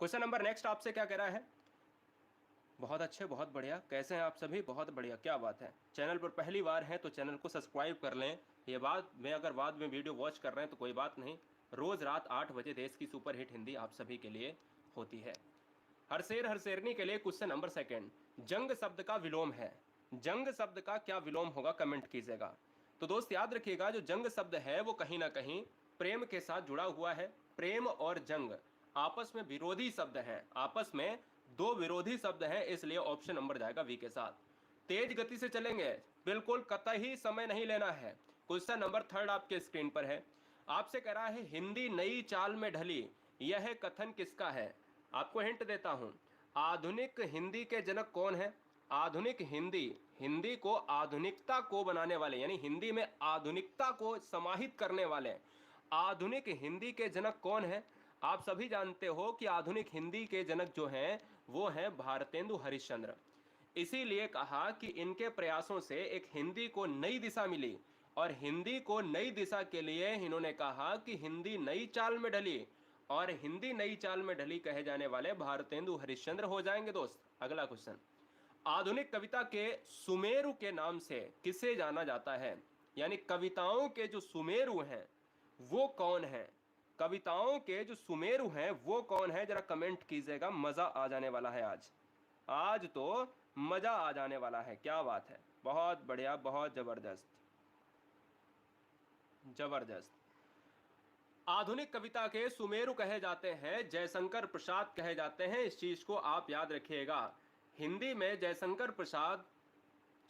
Question number next आपसे क्या कह रहा है? बहुत अच्छे, बहुत बढ़िया। कैसे हैं आप सभी? बहुत बढ़िया, क्या बात है। चैनल पर पहली बार हैं तो चैनल को सब्सक्राइब कर लें। ये बात में अगर बाद में वीडियो वॉच कर रहे हैं तो कोई बात नहीं, रोज रात 8 बजे देश की सुपरहिट हिंदी आप सभी के लिए होती है। हर शेर हर शेरनी के लिए क्वेश्चन नंबर सेकंड, जंग शब्द का विलोम है। जंग शब्द का क्या विलोम होगा, कमेंट कीजिएगा। तो दोस्त याद रखिएगा, जो जंग शब्द है वो कहीं ना कहीं प्रेम के साथ जुड़ा हुआ है। प्रेम और जंग आपस में विरोधी शब्द हैं, आपस में दो विरोधी शब्द हैं, इसलिए ऑप्शन नंबर जाएगा वी के साथ। तेज गति से चलेंगे, बिल्कुल कतई समय नहीं लेना है। क्वेश्चन नंबर थर्ड आपके स्क्रीन पर है। आपसे कह रहा है हिंदी नई चाल में ढली, यह कथन किसका है? आपको हिंट देता हूं, आधुनिक हिंदी के जनक कौन है? आधुनिक हिंदी, हिंदी को आधुनिकता को बनाने वाले, यानी हिंदी में आधुनिकता को समाहित करने वाले आधुनिक हिंदी के जनक कौन है? आप सभी जानते हो कि आधुनिक हिंदी के जनक जो हैं वो हैं भारतेंदु हरिश्चंद्र। इसीलिए कहा कि इनके प्रयासों से एक हिंदी को नई दिशा मिली, और हिंदी को नई दिशा के लिए इन्होंने कहा कि हिंदी नई चाल में ढली, और हिंदी नई चाल में ढली कहे जाने वाले भारतेंदु हरिश्चंद्र हो जाएंगे। दोस्त अगला क्वेश्चन, आधुनिक कविता के सुमेरु के नाम से किसे जाना जाता है? यानी कविताओं के जो सुमेरु हैं वो कौन है? कविताओं के जो सुमेरु हैं वो कौन है? जरा कमेंट कीजिएगा, मजा आ जाने वाला है आज। आज तो मजा आ जाने वाला है, क्या बात है। बहुत बढ़िया, बहुत जबरदस्त, जबरदस्त। आधुनिक कविता के सुमेरु कहे जाते हैं, जयशंकर प्रसाद कहे जाते हैं। इस चीज को आप याद रखिएगा। हिंदी में जयशंकर प्रसाद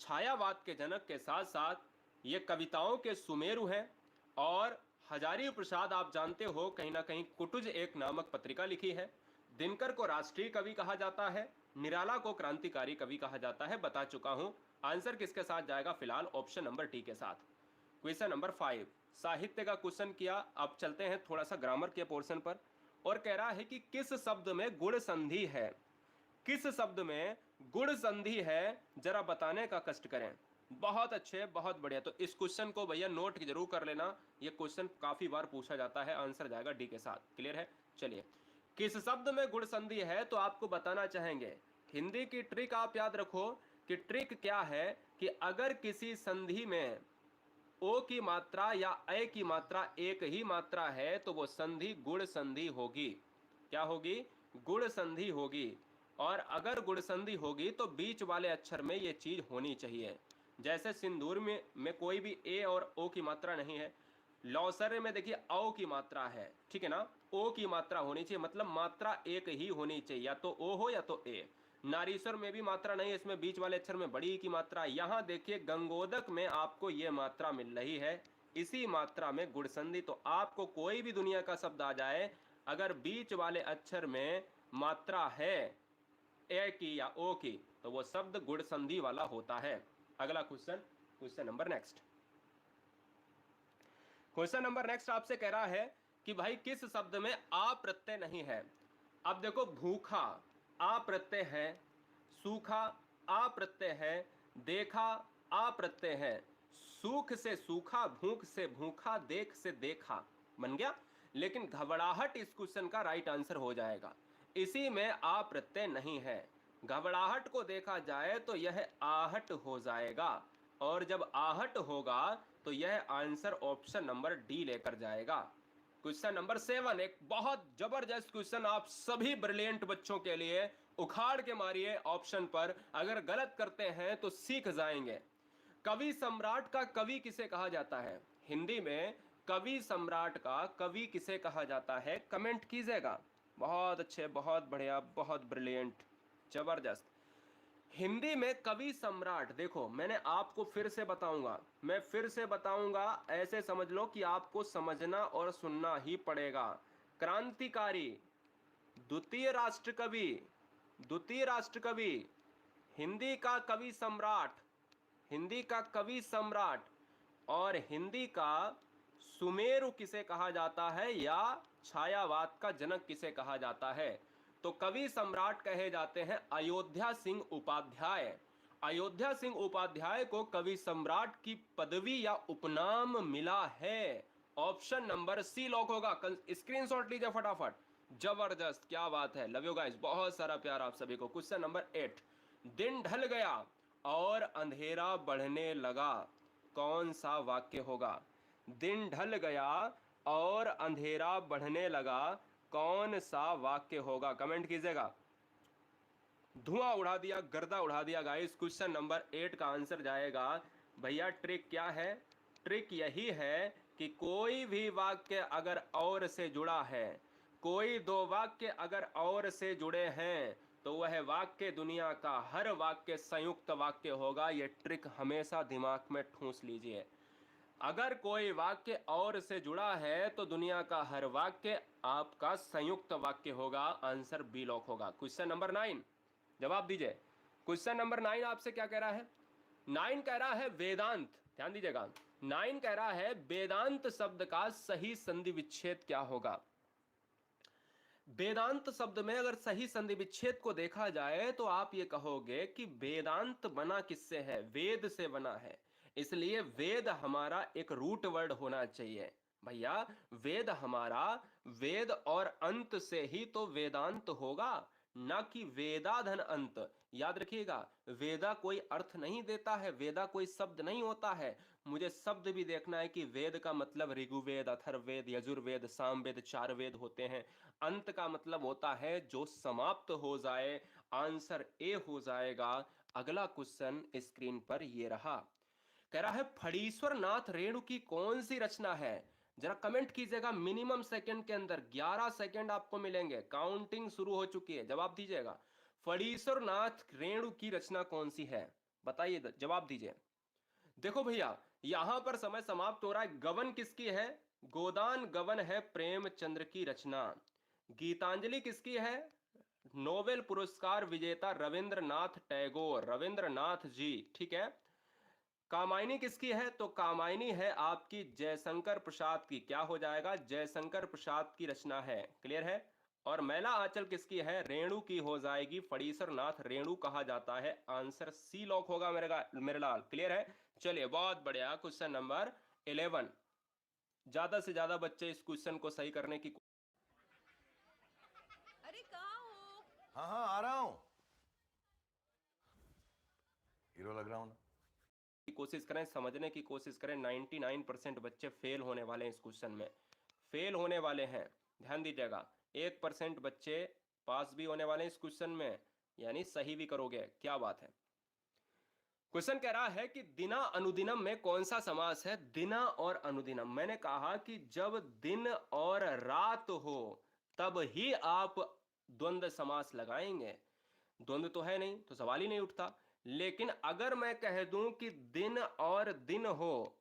छायावाद के जनक के साथ साथ ये कविताओं के सुमेरु हैं। और हजारी प्रसाद आप जानते हो, कहीं ना कहीं कुटुज एक नामक पत्रिका लिखी है। दिनकर को राष्ट्रीय कवि कहा जाता है, निराला को क्रांतिकारी कवि कहा जाता है। बता चुका हूं। आंसर किसके साथ जाएगा? फिलहाल ऑप्शन नंबर टी के साथ। क्वेश्चन नंबर 5 साहित्य का क्वेश्चन किया। अब चलते हैं थोड़ा सा ग्रामर के पोर्शन पर, और कह रहा है कि किस शब्द में गुण संधि है? किस शब्द में गुण संधि है, जरा बताने का कष्ट करें। बहुत अच्छे, बहुत बढ़िया। तो इस क्वेश्चन को भैया नोट जरूर कर लेना, यह क्वेश्चन काफी बार पूछा जाता है। आंसर जाएगा डी के साथ। क्लियर है? चलिए, किस शब्द में गुण संधि है तो आपको बताना चाहेंगे। हिंदी की ट्रिक आप याद रखो कि ट्रिक क्या है, कि अगर किसी संधि में ओ की मात्रा या ए की मात्रा एक ही मात्रा है तो वो संधि गुण संधि होगी। क्या होगी? गुण संधि होगी। और अगर गुण संधि होगी तो बीच वाले अक्षर में ये चीज होनी चाहिए। जैसे सिंदूर में कोई भी ए और ओ की मात्रा नहीं है। लौसरे में देखिए औ की मात्रा है, ठीक है ना। ओ की मात्रा होनी चाहिए, मतलब मात्रा एक ही होनी चाहिए, या तो ओ हो या तो ए। नारीश्वर में भी मात्रा नहीं है, इसमें बीच वाले अक्षर में बड़ी की मात्रा। यहां देखिए गंगोदक में आपको यह मात्रा मिल रही है, इसी मात्रा में गुण संधि। तो आपको कोई भी दुनिया का शब्द आ जाए, अगर बीच वाले अक्षर में मात्रा है ए की या ओ की, तो वो शब्द गुण संधि वाला होता है। अगला question, question number next. Question number next आपसे कह रहा है कि भाई किस शब्द में आ प्रत्यय नहीं है? अब देखो, भूखा आ प्रत्यय है, सूखा आ प्रत्यय है, देखा आ प्रत्यय है, सूख से सूखा, भूख से भूखा, देख से देखा। बन गया। लेकिन घबराहट इस क्वेश्चन का राइट आंसर हो जाएगा। इसी में आ प्रत्यय नहीं है। घबराहट को देखा जाए तो यह आहट हो जाएगा, और जब आहट होगा तो यह आंसर ऑप्शन नंबर डी लेकर जाएगा। क्वेश्चन नंबर 7 एक बहुत जबरदस्त क्वेश्चन आप सभी ब्रिलियंट बच्चों के लिए। उखाड़ के मारिए ऑप्शन पर, अगर गलत करते हैं तो सीख जाएंगे। कवि सम्राट का कवि किसे कहा जाता है? हिंदी में कवि सम्राट का कवि किसे कहा जाता है? कमेंट कीजिएगा। बहुत अच्छे, बहुत बढ़िया, बहुत ब्रिलियंट, जबरदस्त। हिंदी में कवि सम्राट, देखो मैंने आपको फिर से बताऊंगा, मैं फिर से बताऊंगा, ऐसे समझ लो कि आपको समझना और सुनना ही पड़ेगा। क्रांतिकारी, द्वितीय राष्ट्र कवि, द्वितीय राष्ट्र कवि, हिंदी का कवि सम्राट, हिंदी का कवि सम्राट, और हिंदी का सुमेरु किसे कहा जाता है, या छायावाद का जनक किसे कहा जाता है? तो कवि सम्राट कहे जाते हैं अयोध्या सिंह उपाध्याय। अयोध्या सिंह उपाध्याय को कवि सम्राट की पदवी या उपनाम मिला है। ऑप्शन नंबर सी लॉक होगा। स्क्रीनशॉट लीजिए फटाफट। जबरदस्त, क्या बात है, लव यू गाइस, बहुत सारा प्यार आप सभी को। क्वेश्चन नंबर 8, दिन ढल गया और अंधेरा बढ़ने लगा, कौन सा वाक्य होगा? दिन ढल गया और अंधेरा बढ़ने लगा, कौन सा वाक्य होगा? कमेंट कीजिएगा। धुआं उड़ा दिया, गर्दा उड़ा दिया गाइस। क्वेश्चन नंबर 8 का आंसर जाएगा भैया। ट्रिक क्या है? ट्रिक यही है कि कोई भी वाक्य अगर और से जुड़ा है, कोई दो वाक्य अगर और से जुड़े हैं, तो वह वाक्य दुनिया का हर वाक्य संयुक्त वाक्य होगा। यह ट्रिक हमेशा दिमाग में ठूंस लीजिए। अगर कोई वाक्य और से जुड़ा है तो दुनिया का हर वाक्य आपका संयुक्त वाक्य होगा। आंसर बी लॉक होगा। क्वेश्चन नंबर 9, जवाब दीजिए। क्वेश्चन नंबर 9 आपसे क्या कह रहा है? 9 कह रहा है वेदांत, ध्यान दीजिएगा। 9 कह रहा है वेदांत शब्द का सही संधि विच्छेद क्या होगा? वेदांत शब्द में अगर सही संधि विच्छेद को देखा जाए तो आप ये कहोगे कि वेदांत बना किससे है? वेद से बना है। इसलिए वेद हमारा एक रूट वर्ड होना चाहिए भैया। वेद हमारा, वेद और अंत से ही तो वेदांत होगा, ना कि वेदाधन अंत। याद रखिएगा, वेदा कोई अर्थ नहीं देता है, वेदा कोई शब्द नहीं होता है। मुझे शब्द भी देखना है कि वेद का मतलब ऋग्वेद, अथर्ववेद, यजुर्वेद, सामवेद, 4 वेद होते हैं। अंत का मतलब होता है जो समाप्त हो जाए। आंसर ए हो जाएगा। अगला क्वेश्चन स्क्रीन पर ये रहा। कह रहा है फणीश्वर नाथ रेणु की कौन सी रचना है? जरा कमेंट कीजिएगा। मिनिमम सेकंड के अंदर 11 सेकंड आपको मिलेंगे। काउंटिंग शुरू हो चुकी है, जवाब दीजिएगा। फणीश्वर नाथ रेणु की रचना कौन सी है? बताइए, जवाब दीजिए। देखो भैया, यहां पर समय समाप्त हो रहा है। गबन किसकी है? गोदान गबन है प्रेमचंद्र की रचना। गीतांजलि किसकी है? नोबेल पुरस्कार विजेता रविंद्रनाथ टैगोर, रविंद्रनाथ जी, ठीक है। कामायनी किसकी है? तो कामायनी है आपकी जयशंकर प्रसाद की। क्या हो जाएगा? जयशंकर प्रसाद की रचना है। क्लियर है। और मैला आंचल किसकी है? रेणु की हो जाएगी। फणीश्वर नाथ रेणु कहा जाता है। आंसर सी लॉक होगा मेरे लाल। क्लियर है। चलिए, बहुत बढ़िया। क्वेश्चन नंबर 11, ज्यादा से ज्यादा बच्चे इस क्वेश्चन को सही करने की अरे कहाँ हो? हाँ हाँ आ रहा हूं। हीरो लग रहा हूं ना। कोशिश करें, समझने की कोशिश करें। 99% बच्चे फेल होने वाले हैं इस क्वेश्चन में, फेल होने वाले हैं। ध्यान दीजिएगा। 1% बच्चे पास भी होने वाले हैं इस क्वेश्चन में, यानी सही भी करोगे। क्या बात है। क्वेश्चन कह रहा है कि दिना अनुदिनम में कौन सा समास है? दिना और अनुदिनम, मैंने कहा कि जब दिन और रात हो तब ही आप द्वंद्व समास लगाएंगे। द्वंद्व तो है नहीं तो सवाल ही नहीं उठता। लेकिन अगर मैं कह दूं कि दिन और दिन हो,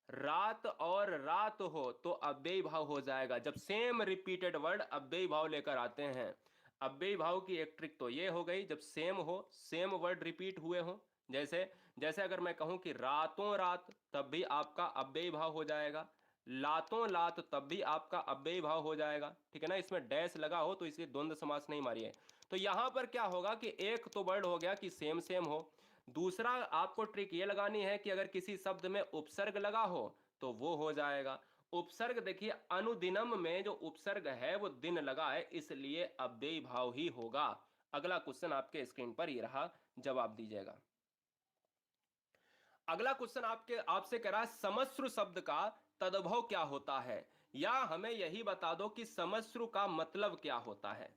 रात और रात हो, तो अव्ययी भाव हो जाएगा। जब सेम रिपीटेड वर्ड अव्ययी भाव लेकर आते हैं। अव्ययी भाव की एक ट्रिक तो ये हो गई, जब सेम हो, सेम वर्ड रिपीट हुए हो। जैसे जैसे अगर मैं कहूं कि रातों रात, तब भी आपका अव्ययी भाव हो जाएगा। लातों लात, तब भी आपका अव्ययी भाव हो जाएगा। ठीक है ना। इसमें डैश लगा हो तो इसलिए द्वंद्व समास नहीं मारिए। तो यहां पर क्या होगा कि एक तो वर्ड हो गया कि सेम सेम हो। दूसरा आपको ट्रिक ये लगानी है कि अगर किसी शब्द में उपसर्ग लगा हो तो वो हो जाएगा। उपसर्ग देखिए, अनुदिनम में जो उपसर्ग है वो दिन लगा है, इसलिए अव्ययी भाव ही होगा। अगला क्वेश्चन आपके स्क्रीन पर ये रहा, जवाब दीजिएगा। अगला क्वेश्चन आपसे कह रहा है समश्रु शब्द का तद्भव क्या होता है? या हमें यही बता दो कि समश्रु का मतलब क्या होता है,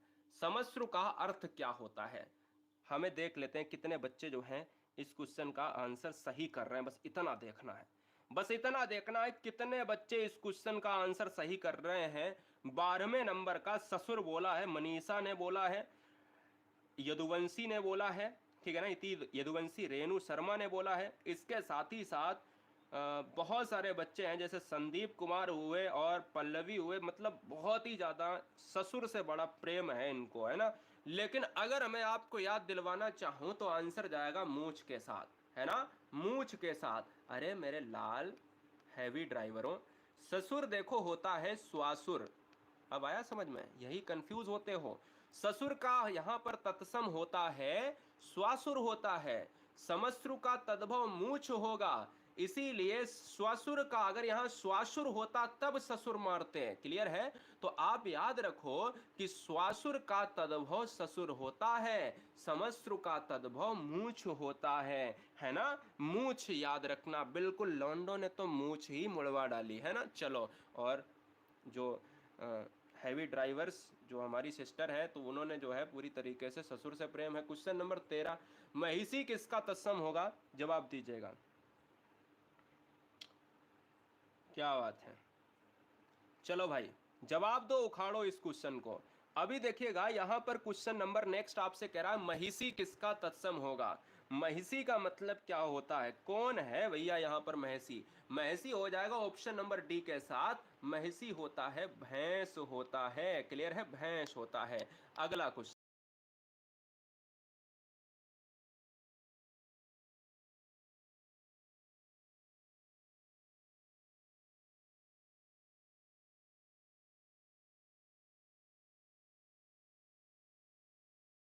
समश्रु का अर्थ क्या होता है। हमें देख लेते हैं कितने बच्चे जो हैं इस क्वेश्चन का आंसर सही कर रहे हैं। बस इतना देखना है, बस इतना देखना है कितने बच्चे इस क्वेश्चन का आंसर सही कर रहे हैं। 12वें नंबर का ससुर बोला है, मनीषा ने बोला है, यदुवंशी ने बोला है, ठीक है ना, इति यदुवंशी, रेणु शर्मा ने बोला है। इसके साथ ही साथ बहुत सारे बच्चे हैं, जैसे संदीप कुमार हुए और पल्लवी हुए। मतलब बहुत ही ज़्यादा ससुर से बड़ा प्रेम है इनको, है ना। लेकिन अगर मैं आपको याद दिलवाना चाहूँ तो आंसर जाएगा मूछ के साथ, है ना, मूछ के साथ। अरे मेरे लाल हैवी ड्राइवरों, ससुर देखो होता है स्वासुर। अब आया समझ में? यही कंफ्यूज होते हो। ससुर का यहां पर तत्सम होता है स्वासुर होता है। समश्रु का तद्भव मूछ होगा। इसीलिए श्वासुर का अगर यहां श्वासुर होता तब ससुर मारते हैं। क्लियर है? तो आप याद रखो कि श्वासुर का तद्भव ससुर होता है, समश्रु का तद्भव मूछ होता है ना? मूछ याद रखना, बिल्कुल लौंडो ने तो मूछ ही मुड़वा डाली है ना। चलो, और जो हैवी ड्राइवर्स जो हमारी सिस्टर है, तो उन्होंने जो है पूरी तरीके से ससुर से प्रेम है। क्वेश्चन नंबर 13, महिषी किसका तत्सम होगा? जवाब दीजिएगा। क्या बात है, चलो भाई जवाब दो, उखाड़ो इस क्वेश्चन को। अभी देखिएगा यहां पर क्वेश्चन नंबर नेक्स्ट आपसे कह रहा है महिषी किसका तत्सम होगा। महिषी का मतलब क्या होता है? कौन है भैया यहां पर महिषी? महिषी हो जाएगा ऑप्शन नंबर डी के साथ, महिषी होता है भैंस होता है। क्लियर है? भैंस होता है। अगला क्वेश्चन